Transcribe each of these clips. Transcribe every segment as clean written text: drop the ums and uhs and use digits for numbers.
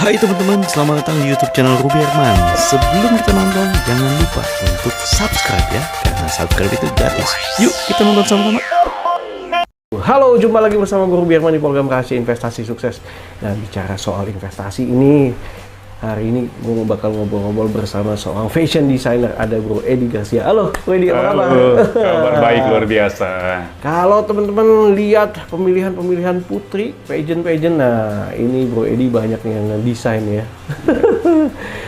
Hai teman-teman, selamat datang di YouTube channel Ruby Herman. Sebelum kita nonton, jangan lupa untuk subscribe ya, karena subscribe itu gratis. Yuk kita nonton sama-sama. Halo, jumpa lagi bersama Guru Herman di program Rahasia Investasi Sukses. Nah, bicara soal investasi ini, hari ini gue bakal ngobrol-ngobrol bersama seorang fashion designer, ada Bro Edi Garcia. Halo, Bro Edi, apa kabar? Kabar baik, luar biasa. Kalau teman-teman lihat pemilihan putri, pageant, nah ini Bro Edi banyak yang desain ya.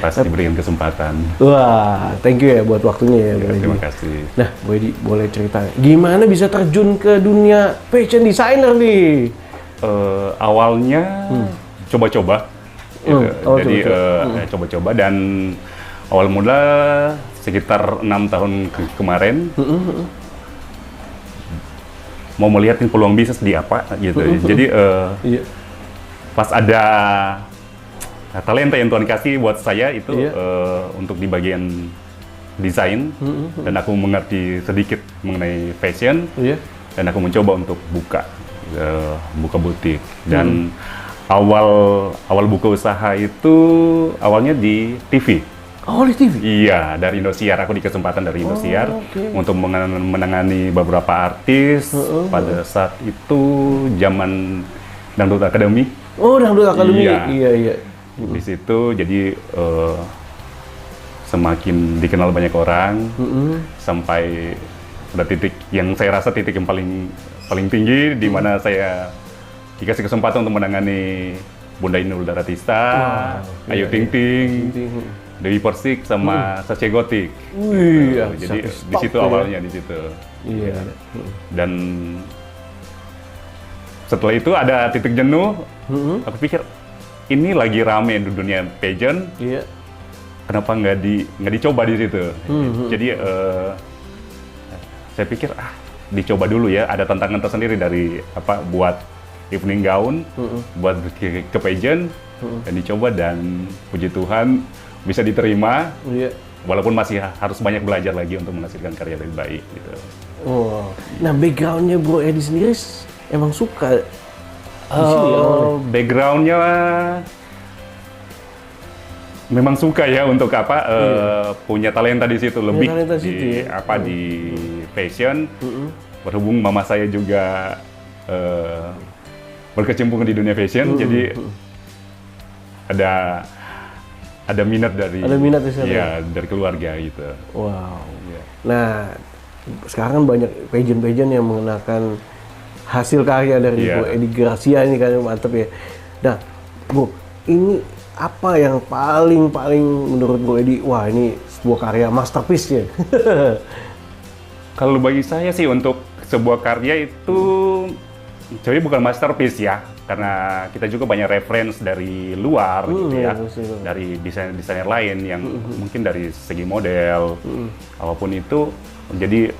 Pasti diberikan kesempatan. Wah, thank you ya buat waktunya ya, Bro Edi. Terima kasih. Nah, Bro Edi boleh cerita, gimana bisa terjun ke dunia fashion designer nih? Awalnya coba-coba. Jadi coba-coba dan awal mula sekitar 6 tahun kemarin mau melihat peluang bisnis di apa gitu. Jadi pas ada talenta yang Tuhan kasih buat saya itu untuk di bagian desain dan aku mengerti sedikit mengenai fashion dan aku mencoba untuk buka butik dan awal buka usaha itu awalnya di TV. Oh, di TV? Iya, dari Indosiar. Aku di kesempatan dari Indosiar untuk menangani beberapa artis pada saat itu zaman Dangdut Academy. Oh, Dangdut Academy. Iya. Di situ jadi semakin dikenal banyak orang sampai pada titik yang saya rasa titik yang paling tinggi di mana saya dikasih kesempatan untuk menangani Bunda Inul Daratista, Ayu Ting Ting, Dewi Persik, sama Sasha Gotik. Jadi di situ awalnya di situ. Iya. Dan setelah itu ada titik jenuh. Aku pikir ini lagi rame di dunia pageant. Kenapa nggak dicoba di situ? Jadi saya pikir dicoba dulu ya. Ada tantangan tersendiri dari buat evening gown, buat ke pageant, dan dicoba dan puji Tuhan bisa diterima, walaupun masih harus banyak belajar lagi untuk menghasilkan karya lebih baik gitu. Nah, backgroundnya Bro Edi sendiri emang suka? Backgroundnya memang suka ya untuk punya talenta di situ lebih di fashion. Berhubung mama saya juga berkecimpung di dunia fashion, jadi ada minat dari dari keluarga gitu. Wow. Nah, sekarang banyak pageant yang mengenakan hasil karya dari Bro Edi Garcia ini kan, mantep ya. Nah, Bu, ini apa yang paling menurut Bro Edi, wah ini sebuah karya masterpiece ya? Kalau bagi saya sih untuk sebuah karya itu jadi bukan masterpiece ya, karena kita juga banyak reference dari luar gitu ya, dari desainer lain yang mungkin dari segi model, apapun itu. Jadi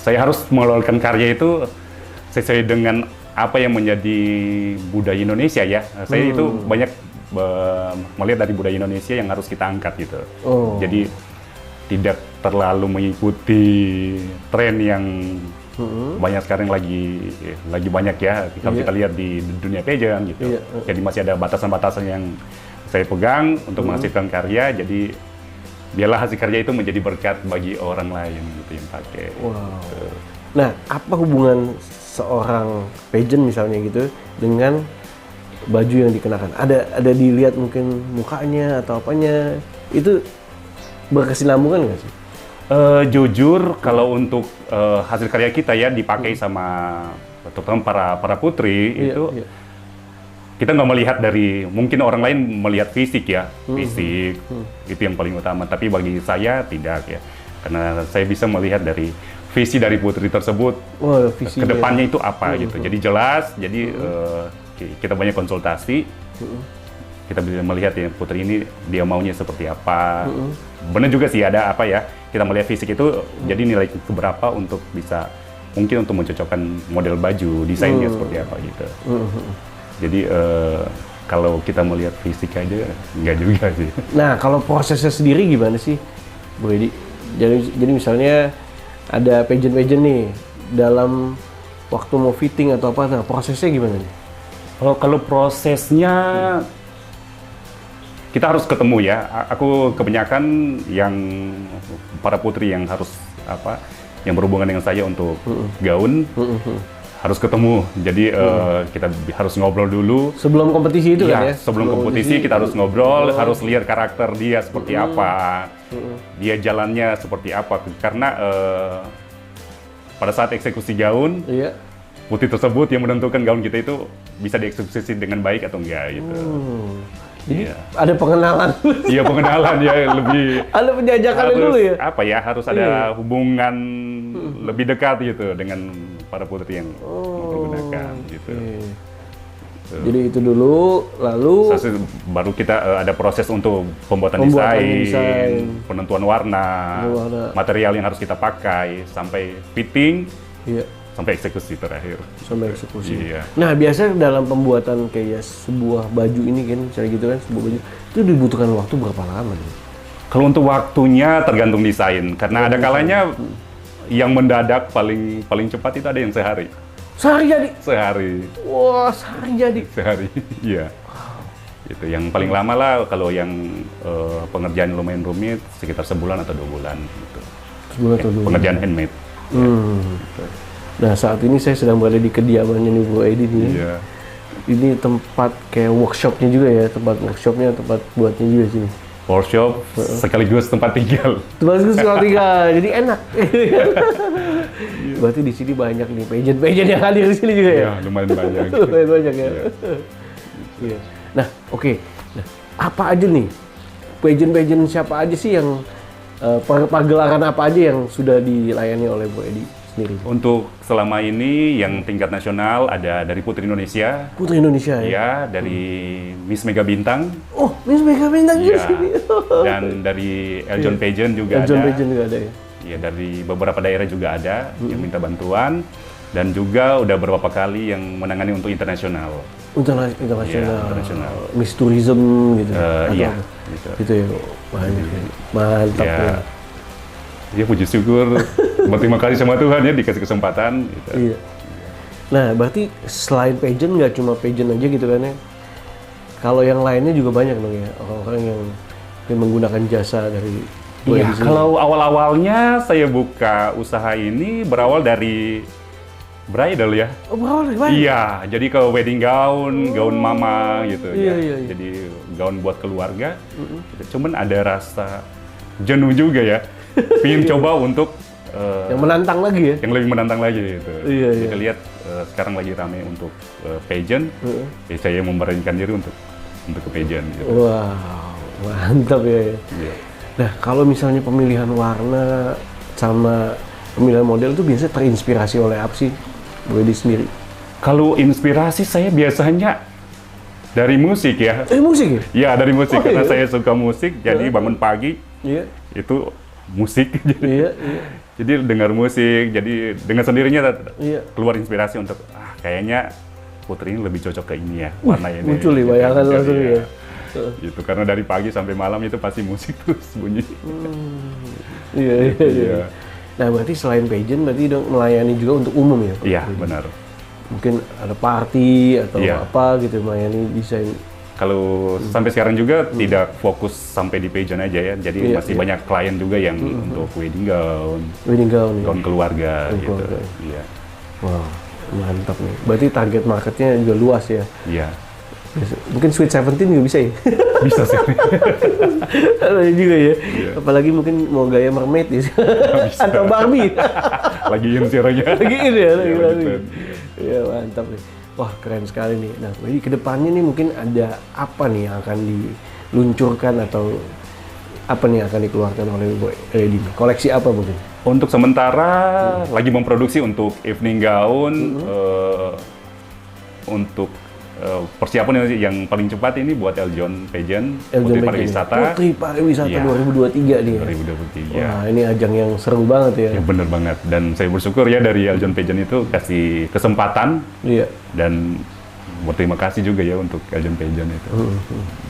saya harus mengeluarkan karya itu sesuai dengan apa yang menjadi budaya Indonesia ya. Saya itu banyak melihat dari budaya Indonesia yang harus kita angkat gitu. Jadi tidak terlalu mengikuti tren yang banyak sekarang lagi banyak ya, kalau kita lihat di dunia pageant gitu. Jadi masih ada batasan-batasan yang saya pegang untuk menghasilkan karya. Jadi biarlah hasil karya itu menjadi berkat bagi orang lain gitu yang pakai. Gitu. Nah, apa hubungan seorang pageant misalnya gitu dengan baju yang dikenakan? Ada dilihat mungkin mukanya atau apanya, itu berkesinambungan nggak sih? Jujur, kalau untuk hasil karya kita ya dipakai sama terutama para putri itu kita nggak melihat dari, mungkin orang lain melihat fisik ya, fisik itu yang paling utama. Tapi bagi saya tidak ya, karena saya bisa melihat dari visi dari putri tersebut, kedepannya itu apa gitu. Jadi jelas, jadi kita banyak konsultasi. Kita bisa melihat ya putri ini dia maunya seperti apa. Benar juga sih ada kita melihat fisik itu jadi nilai keberapa untuk bisa mungkin untuk mencocokkan model baju desainnya seperti apa gitu. Jadi kalau kita melihat fisik aja nggak juga sih. Nah, kalau prosesnya sendiri gimana sih, Bu Edi? Jadi misalnya ada pageant nih dalam waktu mau fitting atau apa, nah prosesnya gimana nih? Kalau prosesnya kita harus ketemu ya. Aku kebanyakan yang para putri yang harus yang berhubungan dengan saya untuk gaun harus ketemu. Jadi kita harus ngobrol dulu. Sebelum kompetisi itu kan ya? Sebelum kompetisi kita harus ngobrol, harus lihat karakter dia seperti apa, dia jalannya seperti apa. Karena pada saat eksekusi gaun, putri tersebut yang menentukan gaun kita itu bisa dieksekusi dengan baik atau enggak gitu. Jadi ada pengenalan. Iya, pengenalan ya, lebih ada penjajakan dulu ya. Harus ada hubungan lebih dekat gitu dengan para putri yang mempergunakan gitu. Jadi itu dulu, lalu baru kita ada proses untuk pembuatan desain, penentuan warna, material yang harus kita pakai, sampai fitting, sampai eksekusi terakhir. Sampai eksekusi. Iya. Nah, biasanya dalam pembuatan kayak sebuah baju ini kan, misalnya gitu kan, sebuah baju itu dibutuhkan waktu berapa lama nih? Kalau untuk waktunya tergantung desain, karena ada kalanya yang mendadak paling cepat itu ada yang sehari. Sehari jadi? Sehari. Wah, sehari jadi? Sehari, iya. Itu yang paling lama lah, kalau yang pengerjaan lumayan rumit, sekitar sebulan atau 2 bulan. Gitu. Sebulan atau 2 bulan? Pengerjaan handmade. Gitu. Nah, saat ini saya sedang berada di kediamannya nih Bu Edi nih. Iya. Ini tempat kayak workshopnya juga ya, tempat workshopnya, tempat buatnya juga sini. Workshop sekaligus tempat tinggal. Sekaligus tempat tinggal, jadi enak. Berarti di sini banyak nih pageant yang hadir di sini juga ya? Iya, lumayan banyak. Lumayan banyak ya. Iya. Nah, oke. Nah, apa aja nih pageant siapa aja sih yang pagelaran apa aja yang sudah dilayani oleh Bu Edi sendiri? Untuk selama ini yang tingkat nasional ada dari Putri Indonesia. Putri Indonesia ya? Iya, dari Miss Mega Bintang. Oh, Miss Mega Bintang di sini. Dan dari Eljon Pageant juga ada. Eljon Pageant juga ada ya? Iya, dari beberapa daerah juga ada yang minta bantuan. Dan juga udah beberapa kali yang menangani untuk internasional. Internasional. Ya, internasional. Miss Tourism gitu. Iya. Gitu ya. Banyak. Mantap ya. Ya, puji syukur. Berterima kasih sama Tuhan ya dikasih kesempatan. Gitu. Iya. Nah, berarti selain pageant nggak cuma pageant aja gitu kan ya? Kalau yang lainnya juga banyak dong ya, orang-orang yang menggunakan jasa dari Iya, kalau awal-awalnya saya buka usaha ini berawal dari bridal ya. Oh, berawal dari bridal? Iya, jadi ke wedding gown, gaun mama gitu iya, ya. Iya. Jadi gaun buat keluarga. Cuman ada rasa jenuh juga ya. Pingin coba untuk yang menantang lagi ya? Yang lebih menantang lagi gitu. Iya. Kita lihat sekarang lagi rame untuk pageant. Saya memberanikan diri untuk ke pageant gitu. Wow, mantap ya. Iya. Nah, kalau misalnya pemilihan warna sama pemilihan model itu biasanya terinspirasi oleh apa sih Bu Edi sendiri? Kalau inspirasi saya biasanya dari musik ya. Musik ya? Iya, dari musik. Karena saya suka musik, jadi bangun pagi itu musik. Jadi dengar musik, jadi dengan sendirinya keluar inspirasi untuk kayaknya Putri ini lebih cocok ke ini ya, warna ini. Muncul nih bayangan langsung ya. Itu karena dari pagi sampai malam itu pasti musik terus bunyi. Iya. Nah, berarti selain pageant berarti dong melayani juga untuk umum ya? Iya, benar. Mungkin ada party atau apa gitu melayani desain. Kalau sampai sekarang juga tidak fokus sampai di pageant aja ya. Jadi masih banyak klien juga yang untuk wedding gown, gaun keluarga gitu. Iya. Wow, mantap nih. Berarti target marketnya juga luas ya? Iya. Mungkin Sweet 17 juga bisa ya? Bisa sih. Ada juga ya. Apalagi mungkin mau gaya mermaid ya. Atau Barbie. Lagi in sih orangnya. Lagi in ya? Lagi. Iya, mantap nih. Wah, keren sekali nih. Nah, jadi kedepannya nih mungkin ada apa nih yang akan diluncurkan atau apa nih yang akan dikeluarkan oleh Bu Edi? Koleksi apa mungkin? Untuk sementara lagi memproduksi untuk evening gown, untuk persiapan yang paling cepat ini buat Eljon Pageant, Putri Pariwisata. Putri Pariwisata 2023 nih. 2023. Wah, ini ajang yang seru banget ya. Ya bener banget. Dan saya bersyukur ya dari Eljon Pageant itu kasih kesempatan. Iya. Dan berterima kasih juga ya untuk Eljon Pageant itu.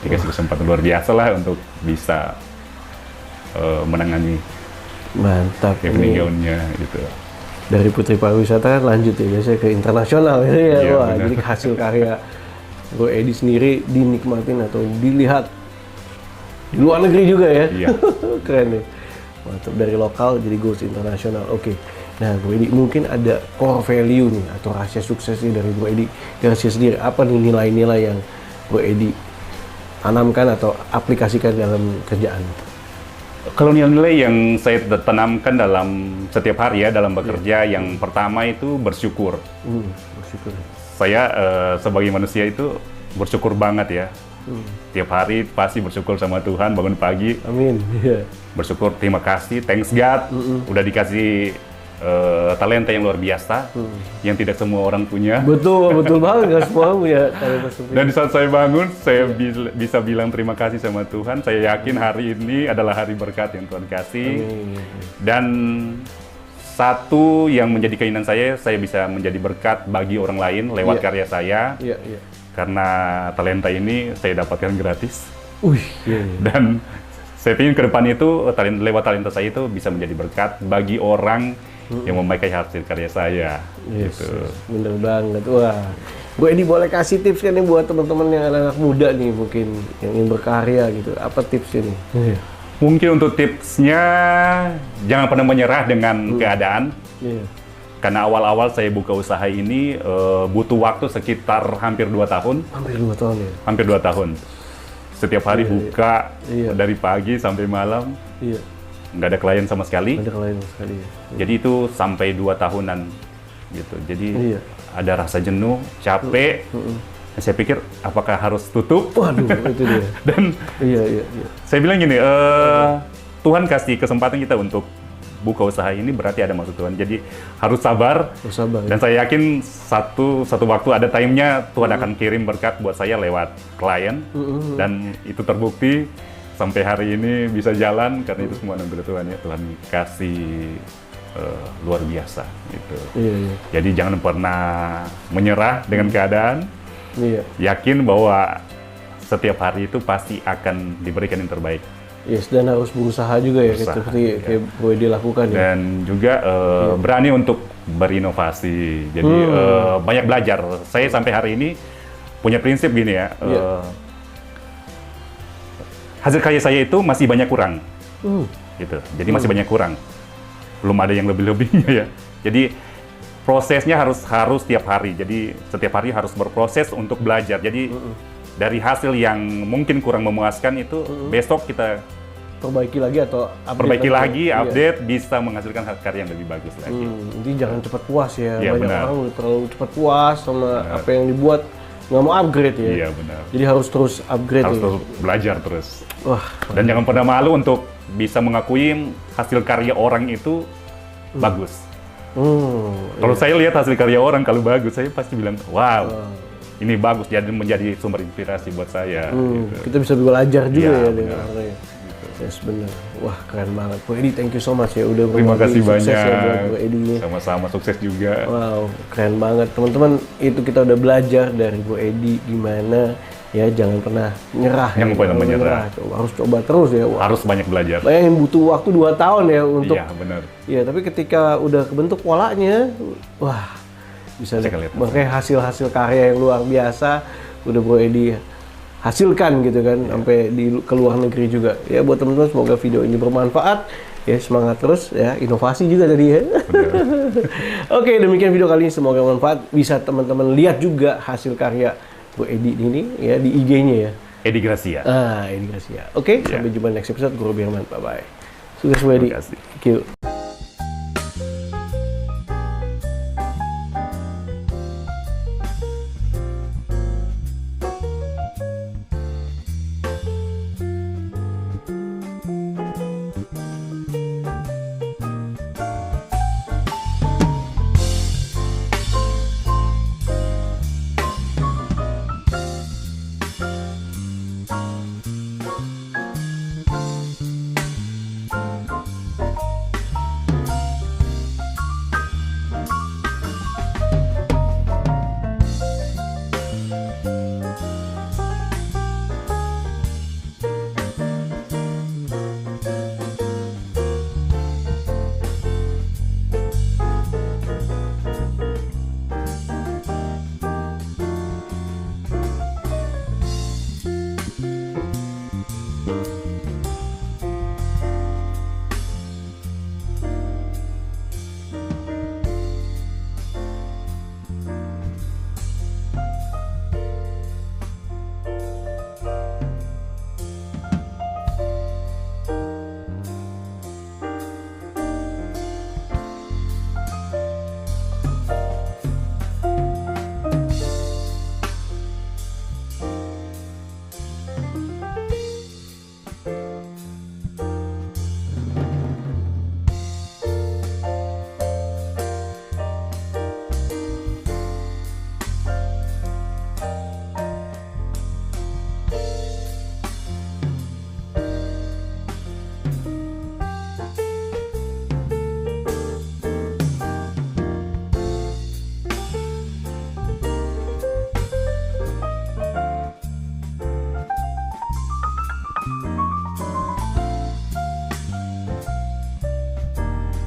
Dikasih kesempatan luar biasa lah untuk bisa menangani. Mantap. Evening gown-nya gitu. Dari Putri Pariwisata lanjut ya biasanya ke internasional ya. Iya, wah, bener. jadi hasil karya Bro Edi sendiri dinikmatin atau dilihat di luar negeri juga ya. Iya. Keren nih. Mantap, dari lokal jadi goes internasional. Oke. Nah, Bro Edi, mungkin ada core value nih atau rahasia suksesnya dari Bro Edi Garcia sendiri. Apa nih nilai-nilai yang Bro Edi tanamkan atau aplikasikan dalam kerjaan? Kalau nilai-nilai yang saya tanamkan dalam setiap hari ya, dalam bekerja, yang pertama itu bersyukur. Bersyukur. Saya sebagai manusia itu bersyukur banget ya. Tiap hari pasti bersyukur sama Tuhan, bangun pagi. Amin. Yeah. Bersyukur, terima kasih, thanks God, udah dikasih talenta yang luar biasa, yang tidak semua orang punya. Betul banget, nggak semua punya talenta seperti Dan di saat saya bangun, saya bisa bilang terima kasih sama Tuhan. Saya yakin hari ini adalah hari berkat yang Tuhan kasih. Amin. Dan satu yang menjadi keinginan saya bisa menjadi berkat bagi orang lain lewat karya saya. Iya. Karena talenta ini saya dapatkan gratis. Iya. Dan saya ingin ke depan itu lewat talenta saya itu bisa menjadi berkat bagi orang yang memakai hasil karya saya. Yes, Gitu. bener banget. Wah, Bu Edi boleh kasih tips kan nih buat teman-teman yang anak-anak muda nih mungkin yang ingin berkarya gitu. Apa tipsnya nih? Mungkin untuk tipsnya, jangan pernah menyerah dengan keadaan. Iya. Karena awal-awal saya buka usaha ini butuh waktu sekitar hampir 2 tahun. Hampir 2 tahun ya? Hampir 2 tahun. Setiap hari buka Iya. dari pagi sampai malam, Iya. nggak ada klien sama sekali. Ada klien sekali ya? Jadi itu sampai 2 tahunan gitu. Jadi Iya. ada rasa jenuh, capek. Saya pikir apakah harus tutup? Waduh, itu dia. Dan Iya. saya bilang gini, Tuhan kasih kesempatan kita untuk buka usaha ini, berarti ada maksud Tuhan. Jadi harus sabar. Bersabar. Dan saya yakin satu waktu ada time-nya Tuhan akan kirim berkat buat saya lewat klien. Dan itu terbukti sampai hari ini bisa jalan karena itu semua anugerah Tuhan ya. Tuhan kasih luar biasa gitu. Iya. Jadi jangan pernah menyerah dengan keadaan. Iya. Yakin bahwa setiap hari itu pasti akan diberikan yang terbaik. Yes, dan harus berusaha juga ya, Berusaha, seperti ya. kayak Bu Edi lakukan ya. Dan juga berani untuk berinovasi. Jadi banyak belajar. Saya sampai hari ini punya prinsip gini ya. Hasil karya saya itu masih banyak kurang. Gitu. Jadi masih banyak kurang. Belum ada yang lebih-lebihnya ya. Jadi prosesnya harus tiap hari. Jadi setiap hari harus berproses untuk belajar. Jadi dari hasil yang mungkin kurang memuaskan itu besok kita Perbaiki lagi atau update perbaiki lagi, Iya. update, bisa menghasilkan karya yang lebih bagus lagi. Jadi jangan cepat puas ya. Iya, Banyak benar. orang udah terlalu cepat puas sama apa yang dibuat, nggak mau upgrade ya. Iya benar. Jadi harus terus upgrade Harus ya. terus belajar terus. Wah, Dan jangan pernah malu untuk bisa mengakui hasil karya orang itu bagus. Kalau saya lihat hasil karya orang kalau bagus, saya pasti bilang, wow, ini bagus, jadi menjadi sumber inspirasi buat saya. Gitu. kita bisa belajar juga Iya, ya dengan benar. orangnya. Yes, benar. Wah, keren banget. Bu Edi, thank you so much ya udah Terima berbagi kasih sukses banyak. ya buat Bu Edi ini. Sama-sama sukses juga. Wow, keren banget. Teman-teman, itu kita udah belajar dari Bu Edi gimana ya, jangan pernah nyerah. Jangan pernah menyerah. Harus coba terus ya. Wah, Harus banyak belajar. bayangin butuh waktu 2 tahun ya untuk Iya benar. ya, tapi ketika udah kebentuk polanya, wah, bisa Bisa kelihatan. makanya hasil-hasil karya yang luar biasa udah Bu Edi hasilkan gitu kan, sampai ke luar negeri juga. Ya buat teman-teman, semoga video ini bermanfaat. Ya, semangat terus ya, inovasi juga tadi ya. Oke, demikian video kali ini, semoga bermanfaat. Bisa teman-teman lihat juga hasil karya Bu Edi ini ya di IG-nya ya. Edi Gracia. Edi Gracia. Oke, sampai jumpa next episode. Guru Birman, bye-bye. Sukses Bu Edi. Terima kasih. Thank you.